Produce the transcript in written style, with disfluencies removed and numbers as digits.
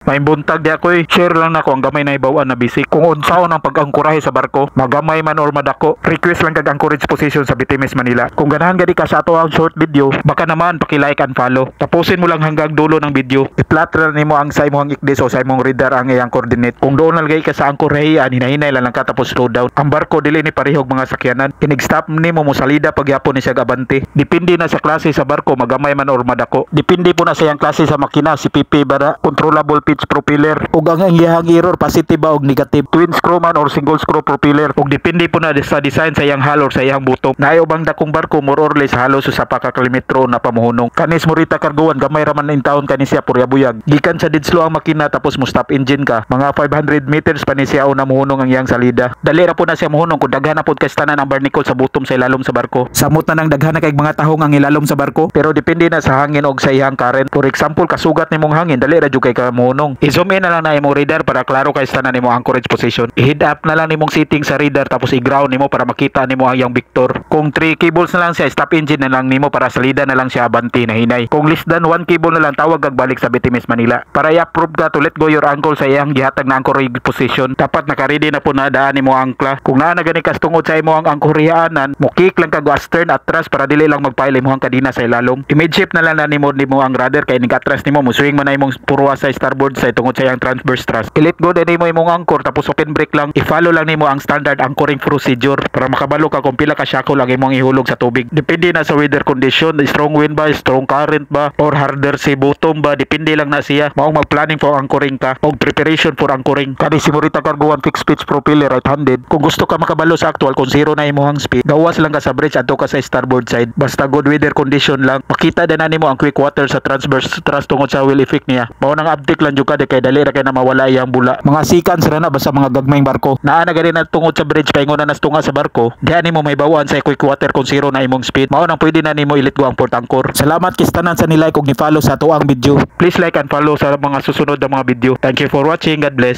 May buntag di ako share lang nako ang gamay na ibawaan na basic. Kung unsaon ang pag-angkorahe sa barko, magamay man or madako, request lang kag anchorage position sa Bitimes Manila. Kung ganahan gadi ka sa ato ang short video, baka naman paki-like and follow. Tapusin mo lang hanggang dulo ng video. I-plot ra nimo ang sa imong ikdis o sa imong reader ang iyang coordinate. Kung doon nalagay ka sa angkorahean, hinahinay lang ka tapos slow down. Ang barko dili ni parehog mga sakyanan. Inig-stop nimo mo salida pagyapon ni siya gabante. Depende na sa klase sa barko, magamay man or madako. Depende po na sa iyang klase sa makina, si PP bara, controllable pitch propeller, ug ang iyang error positive ba og negative, twin screw man or single screw propeller, ug depende po na sa design sa iyang hull or sa iyang butong. Naayo bang dakong barko more or less halos sa pa ka kilometro na pamuhunong. Kanis mo rita karguan, gamay ra man in taon kani siya puryabuyag. Gikan sa didslo ang makina tapos mo stop engine ka, mga 500 meters pa ni siya una muhunong ang iyang salida. Dali ra po na siya muhunong kung daghan na pod kay tanan ang barnacle sa buttom sa ilalom sa barko. Samot na nang daghan na kay mga tahong ang ilalom sa barko, pero depende na sa hangin og sa iyang current. For example, kasugat nimong hangin, dali ra jud kay ka muhunong. I-zoom in na lang na imong radar para klaro kay tanan nimo anchorage position. I-head up na lang nimong setting sa radar tapos i-ground nimo para makita nimo ang iyang vector. Kung 3 cables na lang siya, stop engine na lang nimo para salida na lang siya abanti na hinay. Kung less than 1 cable na lang, tawag kag balik sa Bitimes Manila. Para i-approve ka to let go your ankle sa iyang gihatag na anchorage position. Dapat naka-ready na po na daan nimo ang ankla. Kung naa na gani kas tungod sa imo ang anchoryanan, mukik lang kag astern at atras para dili lang magpail imong kadina sa ilalom. I-midship na lang na nimo ang rudder kay nig-atras nimo mo swing man na imong purwa sa starboard side tungod sa iyang transverse thrust. I-let go din nimo imong anchor tapos open brake lang. I-follow lang nimo ang standard anchoring procedure para makabalo ka kung pila ka shackle ang imong ihulog sa tubig. Depende na sa weather condition, strong wind ba, strong current ba, or harder sea bottom ba, depende lang na siya. Maong mag-planning for anchoring ka o preparation for anchoring. Kani si Morita Cargo 1 fixed pitch propeller right-handed. Kung gusto ka makabalo sa actual kung zero na imong speed, gawas lang ka sa bridge adto ka sa starboard side. Basta good weather condition lang. Makita din na nimo ang quick water sa transverse thrust tungod sa wheel effect niya. Mao nang update lang jud ka kay dali ra kay na mawala iyang bula. Mga seconds ra na basta mga gagmayng barko. Naa na gani na tungod sa bridge paingon na nastunga sa barko. Diha nimo may bawaan sa quick water kung zero na imong speed. Mao nang pwede na nimo ilit go ang port anchor. Salamat kis tanan sa nilike ug ni-follow sa tuang video. Please like and follow sa mga susunod na mga video. Thank you for watching. God bless.